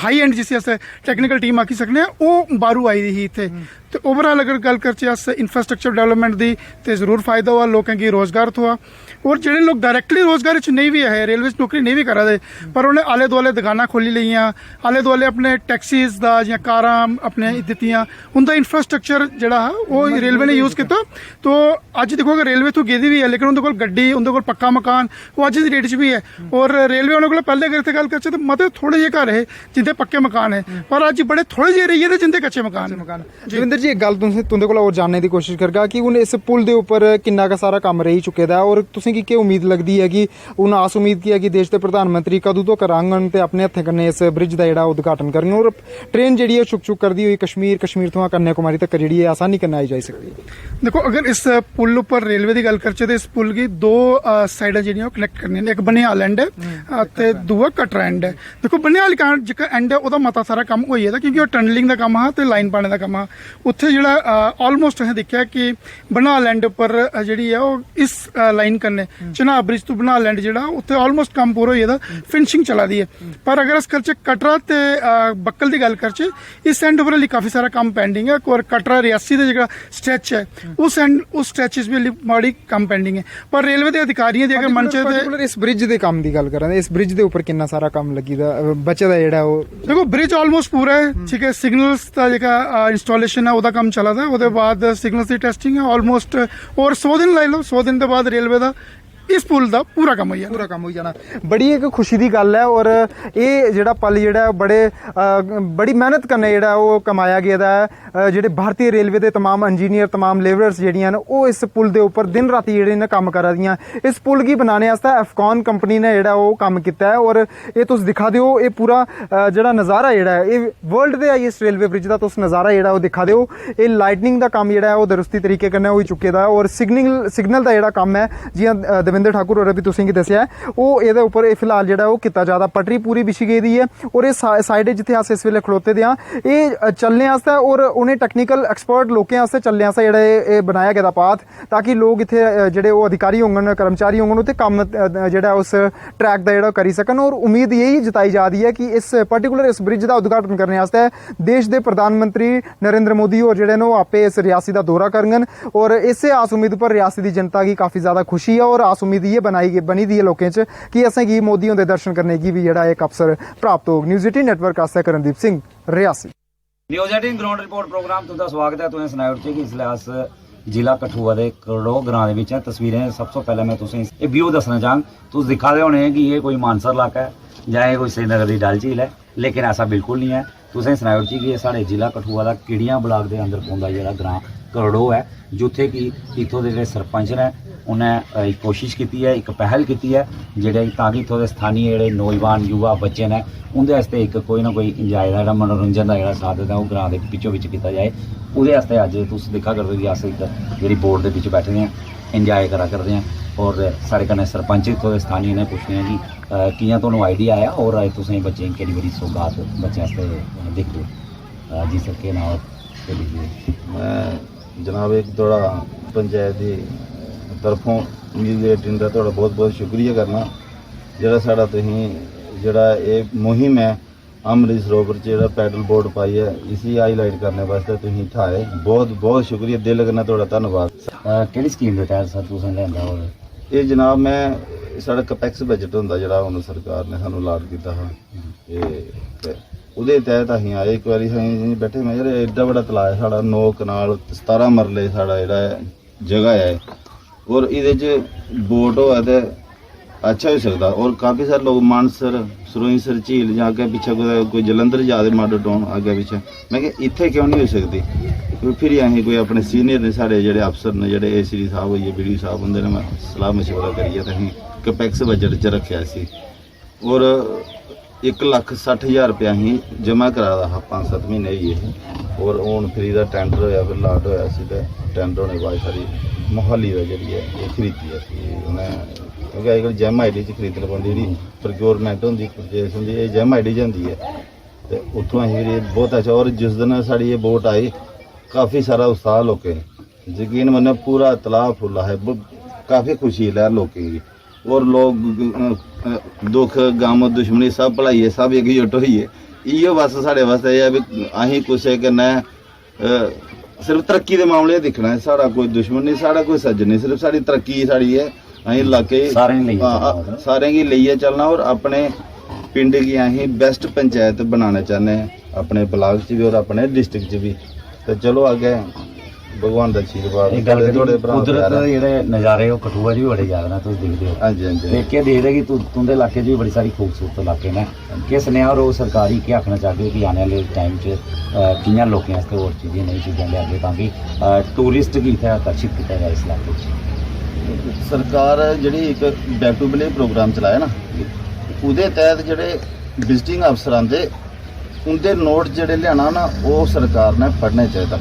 हाई एंड जिसे अस टैक्नीकल टीम आखी सकते हैं वो बाहरों आई दी ही इत्थे। तो ओवरऑल अगर गल करचे अस इंफ्रास्ट्रक्चर डेवलपमेंट दी ते जरूर फायदा हुआ, लोगों की रोजगार थोआ। और जेडे लोग डायरैक्टली रोजगार च नहीं भी है, रेलवे नौकरी नहीं भी करा दे, पर उन्हें आले दुआले दुकानां खोली लईयां, आले दुआले अपने टैक्सीज दा जां कारां अपने दित्तियां, उनका इंफ्रास्ट्रक्चर जेड़ा वो रेलवे ने यूज किया। तो अज देखो अगर रेलवे तो गेदी भी है लेकिन उनके कोल गड्डी उनके कोल पक्का मकान वो अज दी डेट च भी है। और रेलवे उन्होंने कोल पहले अगर इत्थे गल करचे तो मते थोड़े जे घर है जिंदे पक्के मकान है, पर अज बड़े थोड़े जे रही है जिंदे कच्चे मकान। दविंदर जी एक गल तुंदे कोल और जानने की कोशिश करगा कि हुण इस पुल दे उपर किन्ना का सारा काम रही चुके दा और तुसीं की क्या उम्मीद लगदी है कि हुण आस उम्मीद की है कि देश के प्रधानमंत्री कदों तो करांगन ते अपने हत्थें कन्नै इस ब्रिज का जिहड़ा उद्घाटन करन और ट्रेन जिहड़ी है छुक करदी हुई कश्मीर तो कन्याकुमारी तक जिहड़ी है आसानी कन्नै आई जाई सकदी है। देखो अगर इस पुल उपर रेलवे की गल करचे तो इस पुल की दो साइडां जिहड़ियां कनैक्ट करनियां ने, एक बनिहाल एंड है ते दूआ कटरा एंड है। देखो बनिहाल जेह्का एंड है ओहदा मता सारा काम होई गेदा क्योंकि टनलिंग का काम हा ते लाइन पाने का काम हा। उत्थे जिहड़ा ऑलमोस्ट असें देखिया कि बनिहाल एंड उपर जिहड़ी है ओह इस लाइन कन्नै चनाब ब्रिज तो बनिहाल एंड जिहड़ा उत्थे ऑलमोस्ट काम पूरा होई गेदा, फिनिशिंग चला दी है। पर अगर अस करचे कटरा ते बक्कल की गल करचे इस एंड उपर अल्ली काफ़ी सारा काम पेंडिंग है। और कटरा रियासी का जिहड़ा स्ट्रैच है उस एंड उस स्ट्रैचेस भी अल्ली माड़ी काम पेंडिंग है। पर रेलवे के अधिकारियों की अगर मन चे ते इस ब्रिज के काम की गल करां इस ब्रिज के उपर किन्ना सारा काम लगी दा बचे दा जिहड़ा ओह देखो ब्रिज ऑलमोस्ट पूरा है, ठीक है। सिग्नल्स का जिहड़ा इंस्टॉलेशन है ओहदा काम चला दा, ओहदे बाद सिग्नल्स की टेस्टिंग है ऑलमोस्ट और 100 दिन लाई लो, 100 दिन के बाद रेलवे का इस पुल का पूरा काम हो जाना बड़ी एक खुशी की गल है। और ये जिहड़ा पल जिहड़ा बड़ी मेहनत कन्नै जिहड़ा वो कमाया गया है। जिहड़े भारतीय रेलवे के तमाम इंजीनियर तमाम लेबरर्स जिहड़ियां न वो इस पुल के उपर दिन राती जिहड़े ने कम्म करा दियां। इस पुल की बनाने वास्ते एफकॉन कंपनी ने जिहड़ा वो कम्म कीता है। और ये तुस दिखा दिओ ये पूरा जिहड़ा नज़ारा जिहड़ा है ये वर्ल्ड दे इस रेलवे ब्रिज का तुस नज़ारा जिहड़ा वो दिखा दिओ। ये लाइटनिंग का काम जिहड़ा है वो दुरुस्ती तरीके कन्नै होई चुके दा और सिग्नल का जिहड़ा काम है जियां दविंदर ठाकुर होरें भी तुसें गी दस्सिया है वो एहदे उपर फिलहाल जिहड़ा वो कीता जादा पटरी पूरी बिछी गेदी है। और ये साइड जिथे अस इस वेले खड़ोते दे हां ये चलने आस्ते और उन्हें टैक्नीकल एक्सपर्ट लोकें आस्ते चलने आस्ते जिहड़ा ये बनाया गेदा पाथ ताकि लोग इत्थे जिहड़े वो अधिकारी होंगन कर्मचारी होंगन उत्थे कम्म जिहड़ा उस ट्रैक दा जिहड़ा करी सकन। और उम्मीद यही जताई जा रही है कि इस पर्टिकुलर इस ब्रिज का उद्घाटन करने आस्ते देश के प्रधानमंत्री नरेंद्र मोदी और जिहड़े ने आपे इस रियासी का दौरा करन। और इसे आस उम्मीद पर रियासी की जनता की काफ़ी ज़्यादा खुशी है और आस उम्मीद ये बनी दी है लोकें च कि असें गी मोदी हुंदे दर्शन करने की भी जिहड़ा एक अवसर प्राप्त होग। न्यूज़ 18 नेटवर्क आस्ते Karandeep Singh Reasi. News 18 ground report program तुंदा स्वागत है। तुसें सनाया कि इसलै अस जिला कठुआ के करोड़ो ग्रां दे विच है। तस्वीरें सब तो पहले मैं तुसें ये व्यू दसना चाहंग। तुस दिखा दे होने कि ये कोई मानसर इलाका है जां ये कोई श्रीनगर की डल झील है, लेकिन ऐसा बिल्कुल नहीं है। तुसें सनाया कि ये साढ़े जिला कठुआ का किड़ियां ब्लाक के अंदर पौंदा जिहड़ा ग्रां करोड़ो है, जिथे कि इत्थों के जिहड़े सरपंच ने उन्हें एक कोशिश की है, एक पहल की है जेह्ड़े ताकि इत्थों के स्थानीय जिहड़े नौजवान युवा बच्चे ने उंदे आस्ते एक कोई ना कोई इंजाय का मनोरंजन का जिहड़ा साधन है वो ग्रां दे बिचों बिच कीता जाए। उहदे आस्ते अज्ज तुस दिक्खा करदे कि अस इक जेह्ड़ी बोर्ड दे बिच बैठे हैं इंजाय करा करदे हैं। और सारे कन्नै सरपंच इत्थों के स्थानीय ने पुछदे हैं कि कि'यां तुहानूं आइडिया आया और तुसें बच्चें केह्ड़ी बड़ी सौगात बच्चें आस्ते दिक्खो जी सर केह् नाम मैं जनाब एक थोड़ा पंचायत की तरफों न्यूज़ 18 का थोड़ा बहुत बहुत शुक्रिया करना जेह्ड़ा साढ़ा तुसीं जेह्ड़ा एह् मुहिम है अमृत सरोवर जेह्ड़ा पैडल बोर्ड पाई है इसी हाईलाइट करने वास्ते तुसीं ठाए बहुत बहुत शुक्रिया दिल कन्नै थोड़ा धन्नवाद। केह्ड़ी स्कीम दे तैह्त सर तुसें लैंदा होर ये जनाब मैं साढ़ा कैपेक्स बजट होंदा जेह्ड़ा हुण सरकार ने सानूं अलाट कीता हा ते उहदे तैह्त असीं आए इक बारी असीं बैठे मैं यार एड्डा बड़ा तलाऽ है साढ़ा 9 कनाल 17 मरले साढ़ा जेह्ड़ा जगह है और इहदे च बोट होऐ ते अच्छा हो सकता। और काफ़ी सारे लोग मानसर सरोईंसर झील जां अग्गे पिच्छे कोई जलंधर जा दे मॉडल टाउन अग्गे पिच्छे, मैं कि इत्थे क्यों नहीं हो सकती? फिर असीं कोई अपने सीनियर ने साढ़े जेह्ड़े अफसर ने जेह्ड़े एसीडी साहब होइए बीडी साहब हुंदे ने, मैं सलाह मशवरा करियै ते असीं कैपेक्स बजट च रखेआ सी और 1,60,000 रुपया असीं जमा करा दा हा 5-7 महीने होइए। और हुण फिर एह्दा टेंडर होया, फिर लाट होया सी ते टेंडर होने बाद सारी मोहाली दा जेह्ड़ी है एह् खरीदी ऐ उ'नें, क्योंकि अजकल जैम आई डी च खरीदनी पौंदी, जेह्ड़ी प्रोक्योरमेंट होंदी परचेस होंदी एह् जैम आई डी च होंदी है ते उत्थों असीं फिर एह् बहुत अच्छा। और जिस दिन साढ़ी ये बोट आई काफ़ी सारा उत्साह लोकें, यकीन मन्नो पूरा तलाऽ फुल्ला है, काफ़ी खुशी लैर लोकें गी। और लोग दुख गम दुश्मनी सब भलाइए सब एकजुट होइए, इयो बस साढ़े वास्ते एह् है भी असीं कुसै कन्नै सिर्फ तरक्की दे मामले दिक्खना है, साढ़ा कोई दुश्मन नहीं, साढ़ा कोई सज्जन नहीं, सिर्फ साढ़ी तरक्की साढ़ी है। असीं इलाके सारें गी लेइयै चलना और अपने पिंड गी असीं बेस्ट पंचायत बनाना चाहने अपने ब्लाक च भी और अपने डिस्ट्रिक्ट च भी। तो चलो अग्गे भगवान दा आशीर्वाद। कुदरत दे जेह्ड़े नज़ारे ओह् कठुआ च भी बड़े ज्यादा ने, तुस दिखदे हो। हांजी हांजी दिक्खियै दिखदे कि तुंदे इलाके च भी बड़ी सारी खूबसूरत इलाके ने। किस सनेहा और सरकारी केह् आखना चाहदे हो कि आने आह्ले टाइम च कि'यां लोकें आस्तै होर चीज़ां नई चीज़ां लियागे ताकि टूरिस्ट गी इत्थै आकर्शित कीता जाए इस इलाके च? सरकार जेह्ड़ी इक बैक टू विलेज प्रोग्राम चलाया ना, उहदे तैह्त जेह्ड़े विजिटिंग अफसर आंदे उं'दे नोट जेह्ड़े लियाना ना ओह् सरकार ने पढ़ने चाहिदा।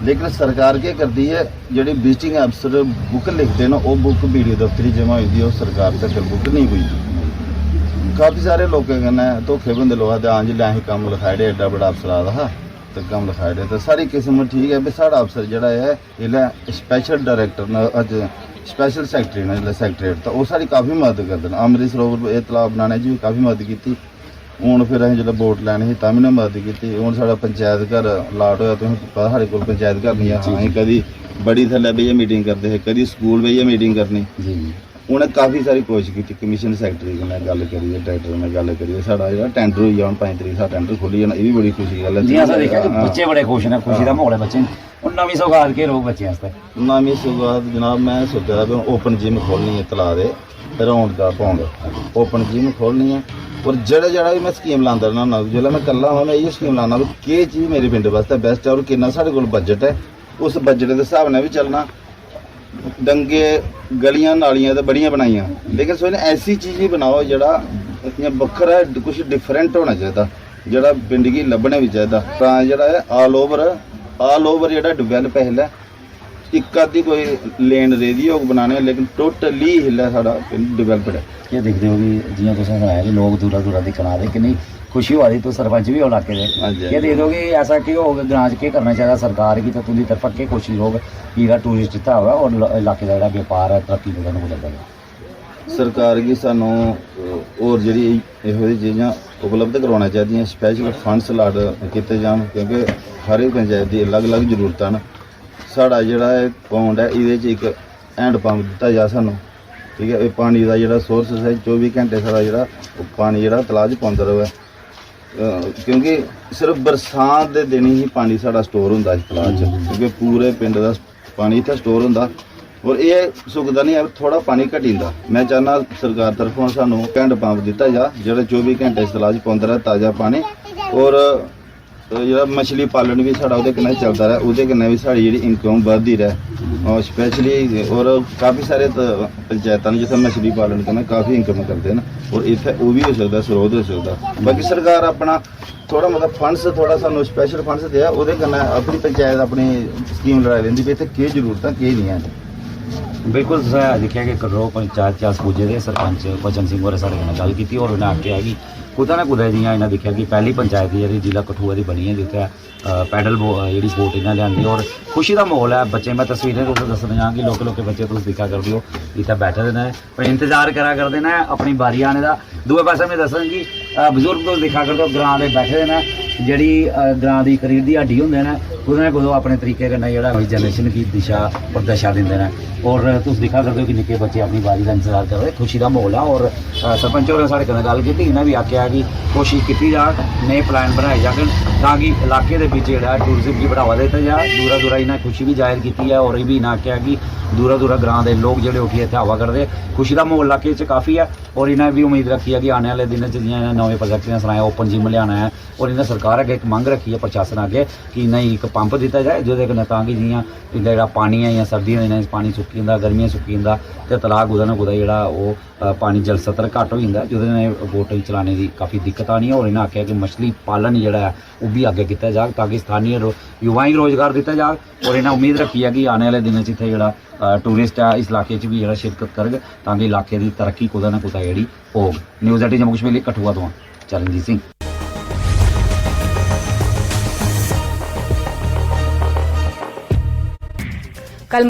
लेकिन सरकार केह् करदी है, जेह्ड़े विजिटिंग अफसर बुक लिखते न ओह् बुक बीडीओ दफ्तरी जमा होई दी, ओह् सरकार तक बुक नहीं पुजदी। काफ़ी सारे लोकें कन्नै धोखे बनदे लोग आखदे हां जी असीं कम्म लखाई दे, एड्डा बड़ा अफसर आदा हा ते कम्म लखाई दे। ते सारी किस्म ठीक है भी साढ़ा अफसर जेह्ड़ा है इसलै स्पैशल डायरैक्टर न, अज्ज स्पैशल सैकटरी न जिसलै सैकटरेट, तो ओह् साढ़ी काफ़ी मदद करदे न। अमृत सरोवर एह् तलाऽ बनाने च भी काफ़ी मदद कीती। हूँ फिर असीं जिसलै वोट लैनी ही तां बी उ'नें मदद कीती। हूँ साढ़ा पंचायत घर लाट होया, तुसें पता साढ़े कोल पंचायत घर नहीं है, असीं कदी बड़ी थल्लै बेहियै मीटिंग करदे हे, कदी स्कूल बेहियै मीटिंग करनी। उ'नें काफ़ी सारी कोशिश की, कमीशन सैकटरी कन्नै गल्ल करियै डायरैक्टर कन्नै गल्ल करियै साढ़ा जेह्ड़ा टेंडर होई जा, हूँ 5 तरीक दा टेंडर खुल्ली जाना, एह् भी बड़ी खुशी गल्ल है। जि'यां असें दिक्खेआ कि बच्चे बड़े खुश न, खुशी दा माहौल है बच्चे। हूँ नमीं सौगात केह् रौह्ग बच्चें आस्तै? नमीं सौगात जनाब मैं सोचा दा ओपन जिम खोलनी है तलाऽ दे राउंड दा पौंड, ओपन जिम खोलनी है। और जेह्ड़ा भी मैं स्कीम लांदा रौह्ना, जिसलै मैं कल्ला होना मैं इ'यै स्कीम लाना भी केह् चीज़ मेरे पिंड वास्ते बेस्ट है और किन्ना साढ़े कोल बजट है, उस बजट दे स्हाब नाल भी चलना। डंगे गलियां नालियां तो बड़ियां बनाइयां, लेकिन सोचने ऐसी चीज़ ही बनाओ जेह्ड़ा इ'यां बक्खरा कुछ डिफरेंट होना चाहिदा, जेह्ड़ा पिंड गी लब्भना भी चाहिदा। तां जेह्ड़ा है ऑल ओवर जेह्ड़ा डिवेलप है हिल्लै, इक्क अद्धी कोई लेन रेह्दी होग बनाने, लेकिन टोटली हिल्लै साढ़ा पिंड डिवेलपड है। केह् दिखदे हो कि जि'यां तुसें सनाया कि लोग दूरा दूरा दिक्खन आ दे, किन्नी खुशी होआ दी, तुस सरपंच भी हो इलाके दे, केह् दिखदे हो कि ऐसा केह् होग ग्रां च, केह् करना चाहिदा सरकार गी ते तुंदी तरफा केह् कोशिश होग कि जेह्ड़ा टूरिस्ट इत्थै आवै और इलाके दा जेह्ड़ा व्यापार है तरक्की करन कुदै करै? सरकार गी सानूं होर जेह्ड़ी ਇਹੋ ਜਿਹੀ चीज़ां उपलब्ध करवाना चाहिदियां, स्पैशल फंड्स लाट कीते जान, क्योंकि हर एक पंचायत दी अलग अलग जरूरतां न। साढ़ा जेह्ड़ा पौंड है एह्दे च इक हैंड पंप दित्ता जा सानूं, ठीक है। पानी का जेह्ड़ा सोर्स है 24 घंटे साढ़ा जेह्ड़ा पानी जेह्ड़ा तलाऽ च पौंदा रवै, क्योंकि सिर्फ बरसात दे दिन ही पानी साढ़ा स्टोर होंदा इस तलाऽ च, क्योंकि पूरे पिंड दा पानी इत्थै स्टोर होंदा। और ये सुकदा नहीं है, थोड़ा पानी घटी जंदा। मैं चाहना सरकार तरफों सानूं हैंड पंप दित्ता जा जेह्ड़ा 24 घंटे इस तलाऽ च पौंदा रहे ताज़ा पानी। और जेह्ड़ा मछली पालन भी साढ़ा ओह्दे कन्नै चलदा रहे, ओह्दे कन्नै भी साढ़ी जेह्ड़ी इनकम बधदी रहे। और स्पैशली और काफ़ी सारे पंचायतां न जित्थै मछली पालन कन्नै काफ़ी इनकम करदे न, और इत्थै ओह् भी होई सकदा, स्रोत होई सकदा। बाकी सरकार अपना थोड़ा मतलब फंड्स थोड़ा सानूं स्पैशल फंड्स देआ, ओह्दे कन्नै अपनी पंचायत अपनी स्कीम लड़ाई लैंदी भी इत्थै केह् जरूरतां केह् नहीं है। बिल्कुल तुसें दिक्खेआ कि कटरा पंचायत च अस पुज्जे दे, सरपंच बचन सिंह होरें साढ़े कन्नै गल्ल कीती और उ'नें आखेआ कि कुदै ना कुदै जि'यां इ'नें दिक्खेआ कि पैह्ली पंचायत जेह्ड़ी जिला कठुआ दी बनी है जित्थै पैडल जेह्ड़ी बोट इ'नें लेआंदी और खुशी दा माहौल है। बच्चे मैं तस्वीरें तुसें दस्सना चाहां कि लोके लोके बच्चे तुस दिक्खा करदे हो इत्थै बैठे दे न, इंतजार करा करदे न अपनी बारी आने दा। दूए पास्से में दस्सां कि बजुर्ग तुस दिक्खा करदे हो ग्रां दे बैठे दे न, जेह्ड़ी ग्रां दी रीढ़ दी हड्डी होंदे न, कुदै ना कुदै अपने तरीके कन्नै जेह्ड़ा जनरेशन गी दिशा और दशा दिंदे न। और तुस दिक्खा करदे हो कि निक्के बच्चे अपनी बारी का इंतजार कर रहे, खुशी का माहौल है। और सरपंच होरें साढ़े कन्नै गल्ल कीती, इ'नें बी आखेआ है कि कोशिश की जा नए प्लान बनाए जान ताकि इलाके के बीच जो टूरिज्म की बढ़ावा दिता जाए। दूरा दूरा इन्हें खुशी भी जाहिर की है और ये भी इन्हें आख्या कि दूरा दूरा ग्रां के लोग जोड़े उठिए इतने हवा करते खुशी का माहौल इलाके काफ़ी है। और इन्हें भी उम्मीद रखी है कि आने वाले दिन जिन्हें नवे प्रोजेक्ट ने सुनाया ओपन जिम लियाना है और इन्हें सरकार अगे एक मंग रखी है प्रशासन अगे कि इन्हें एक पंप दिता जाए जो ताकि जियां इनका जो पानी है या सर्दियों दिन पानी सुक्की जंदा गर्मियां सुक्की जंदा तो तलाक कुदै ना कुदै जो पानी जल स्तर घट हो जाता जो बोट चलाने की काफ़ी दिक्कत आनी है। और इन्हें आख्या कि मछली पालन जोड़ा है वह भी अगे किया जाए ताकि स्थानीय युवाएं रोजगार दिता जाए। और इन्हें उम्मीद रखी है कि आने वाले दिन इतने जो टूरिस्ट है इस इलाके भी जो शिरकत करग ताकि इलाके की तरक्की कुदै ना कुदै जी हो। न्यूज़ 18 जम्मू कश्मीर कठुआ तो चरणजीत सिंह।